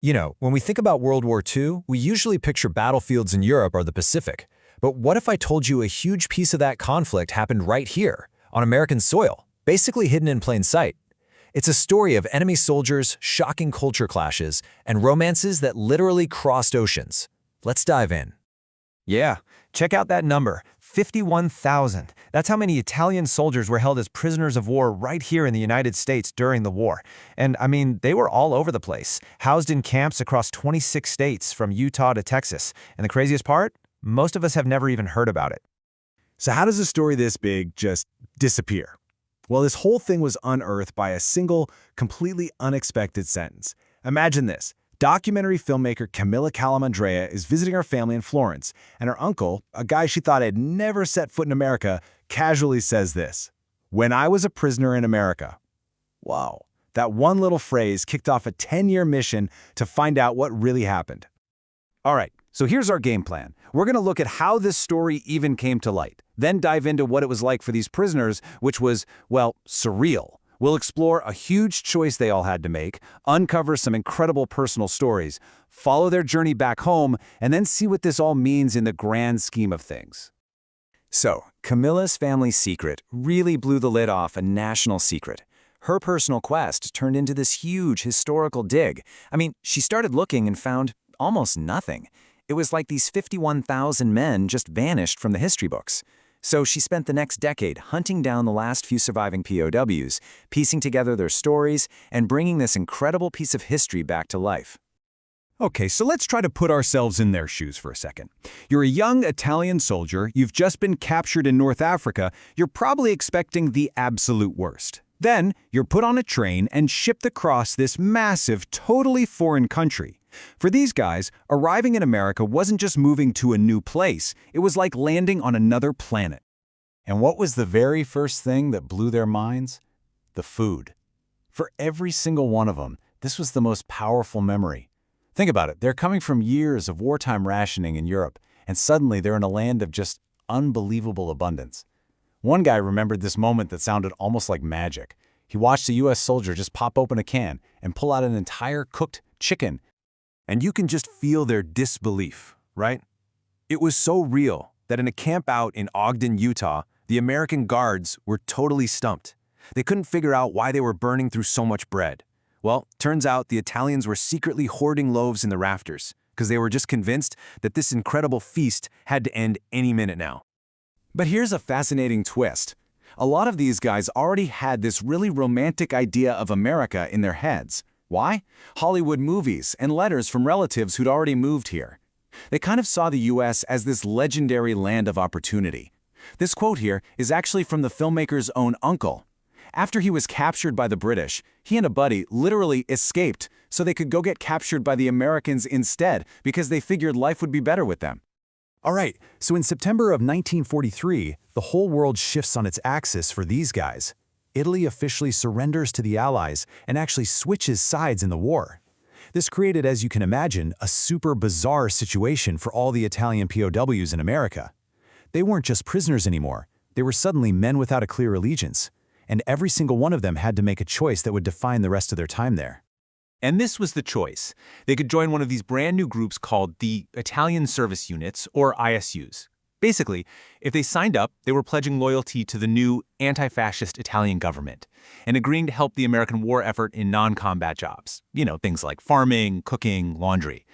You know, when we think about World War II, we usually picture battlefields in Europe or the Pacific. But what if I told you a huge piece of that conflict happened right here, on American soil, basically hidden in plain sight? It's a story of enemy soldiers, shocking culture clashes, and romances that literally crossed oceans. Let's dive in. Yeah, check out that number, 51,000. That's how many Italian soldiers were held as prisoners of war right here in the United States during the war. And I mean, they were all over the place, housed in camps across 26 states from Utah to Texas. And the craziest part? Most of us have never even heard about it. So how does a story this big just disappear? Well, this whole thing was unearthed by a single, completely unexpected sentence. Imagine this. Documentary filmmaker Camilla Calamandrei is visiting her family in Florence, and her uncle, a guy she thought had never set foot in America, casually says this: "When I was a prisoner in America." Wow. That one little phrase kicked off a 10-year mission to find out what really happened. All right, so here's our game plan. We're going to look at how this story even came to light, then dive into what it was like for these prisoners, which was, well, surreal. We'll explore a huge choice they all had to make, uncover some incredible personal stories, follow their journey back home, and then see what this all means in the grand scheme of things. So, Camilla's family secret really blew the lid off a national secret. Her personal quest turned into this huge historical dig. I mean, she started looking and found almost nothing. It was like these 51,000 men just vanished from the history books. So she spent the next decade hunting down the last few surviving POWs, piecing together their stories, and bringing this incredible piece of history back to life. Okay, so let's try to put ourselves in their shoes for a second. You're a young Italian soldier, you've just been captured in North Africa, you're probably expecting the absolute worst. Then, you're put on a train and shipped across this massive, totally foreign country. For these guys, arriving in America wasn't just moving to a new place, it was like landing on another planet. And what was the very first thing that blew their minds? The food. For every single one of them, this was the most powerful memory. Think about it, they're coming from years of wartime rationing in Europe, and suddenly they're in a land of just unbelievable abundance. One guy remembered this moment that sounded almost like magic. He watched a U.S. soldier just pop open a can and pull out an entire cooked chicken. And you can just feel their disbelief, right? It was so real that in a camp out in Ogden, Utah, the American guards were totally stumped. They couldn't figure out why they were burning through so much bread. Well, turns out the Italians were secretly hoarding loaves in the rafters because they were just convinced that this incredible feast had to end any minute now. But here's a fascinating twist. A lot of these guys already had this really romantic idea of America in their heads. Why? Hollywood movies and letters from relatives who'd already moved here. They kind of saw the U.S. as this legendary land of opportunity. This quote here is actually from the filmmaker's own uncle. After he was captured by the British, he and a buddy literally escaped so they could go get captured by the Americans instead because they figured life would be better with them. All right, so in September of 1943, the whole world shifts on its axis for these guys. Italy officially surrenders to the Allies and actually switches sides in the war. This created, as you can imagine, a super bizarre situation for all the Italian POWs in America. They weren't just prisoners anymore, they were suddenly men without a clear allegiance, and every single one of them had to make a choice that would define the rest of their time there. And this was the choice. They could join one of these brand new groups called the Italian Service Units, or ISUs. Basically, if they signed up, they were pledging loyalty to the new anti-fascist Italian government and agreeing to help the American war effort in non-combat jobs. You know, things like farming, cooking, laundry.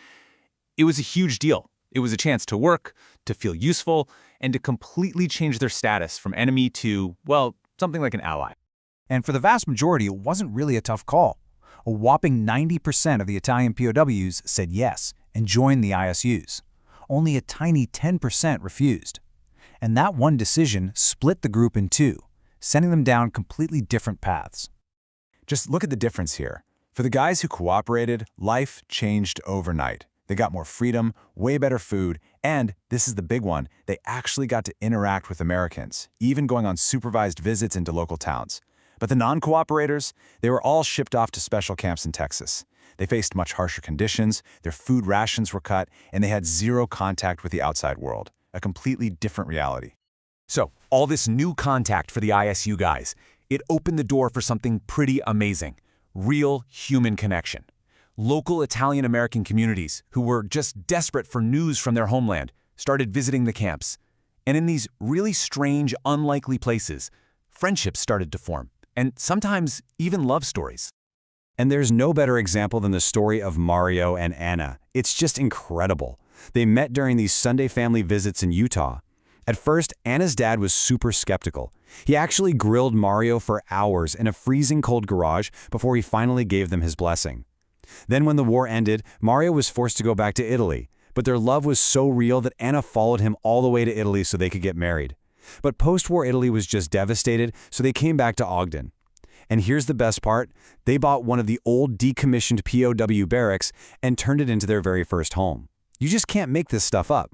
It was a huge deal. It was a chance to work, to feel useful, and to completely change their status from enemy to, well, something like an ally. And for the vast majority, it wasn't really a tough call. A whopping 90% of the Italian POWs said yes and joined the ISUs. Only a tiny 10% refused. And that one decision split the group in two, sending them down completely different paths. Just look at the difference here. For the guys who cooperated, life changed overnight. They got more freedom, way better food, and, this is the big one, they actually got to interact with Americans, even going on supervised visits into local towns. But the non-cooperators, they were all shipped off to special camps in Texas. They faced much harsher conditions, their food rations were cut, and they had zero contact with the outside world, a completely different reality. So, all this new contact for the ISU guys, it opened the door for something pretty amazing. Real human connection. Local Italian-American communities, who were just desperate for news from their homeland, started visiting the camps. And in these really strange, unlikely places, friendships started to form, and sometimes even love stories. And there's no better example than the story of Mario and Anna. It's just incredible. They met during these Sunday family visits in Utah. At first, Anna's dad was super skeptical. He actually grilled Mario for hours in a freezing cold garage before he finally gave them his blessing. Then when the war ended, Mario was forced to go back to Italy, but their love was so real that Anna followed him all the way to Italy so they could get married. But post-war Italy was just devastated, so they came back to Ogden. And here's the best part, they bought one of the old decommissioned POW barracks and turned it into their very first home. You just can't make this stuff up.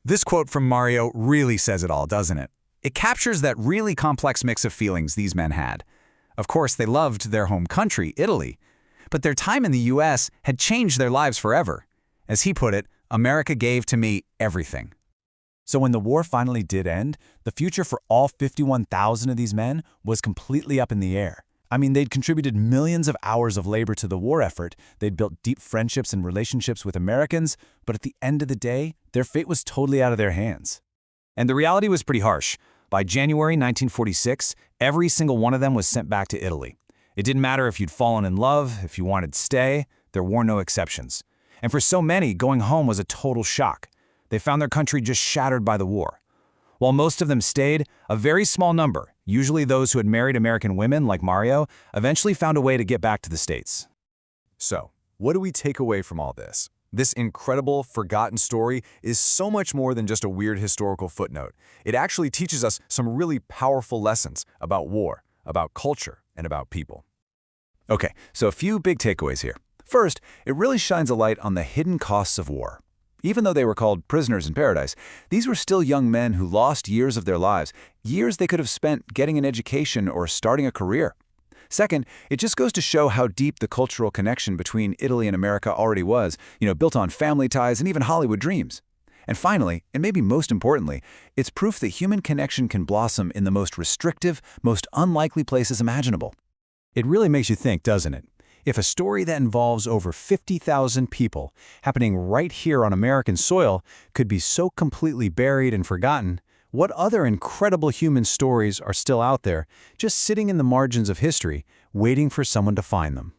This quote from Mario really says it all, doesn't it? It captures that really complex mix of feelings these men had. Of course, they loved their home country, Italy, but their time in the U.S. had changed their lives forever. As he put it, America gave to me everything. So when the war finally did end, the future for all 51,000 of these men was completely up in the air. I mean, they'd contributed millions of hours of labor to the war effort, they'd built deep friendships and relationships with Americans, but at the end of the day, their fate was totally out of their hands. And the reality was pretty harsh. By January 1946, every single one of them was sent back to Italy. It didn't matter if you'd fallen in love, if you wanted to stay, there were no exceptions. And for so many, going home was a total shock. They found their country just shattered by the war. While most of them stayed, a very small number, usually those who had married American women like Mario, eventually found a way to get back to the States. So, what do we take away from all this? This incredible, forgotten story is so much more than just a weird historical footnote. It actually teaches us some really powerful lessons about war, about culture, and about people. Okay, so a few big takeaways here. First, it really shines a light on the hidden costs of war. Even though they were called prisoners in paradise, these were still young men who lost years of their lives, years they could have spent getting an education or starting a career. Second, it just goes to show how deep the cultural connection between Italy and America already was, built on family ties and even Hollywood dreams. And finally, and maybe most importantly, it's proof that human connection can blossom in the most restrictive, most unlikely places imaginable. It really makes you think, doesn't it? If a story that involves over 50,000 people happening right here on American soil could be so completely buried and forgotten, what other incredible human stories are still out there, just sitting in the margins of history, waiting for someone to find them?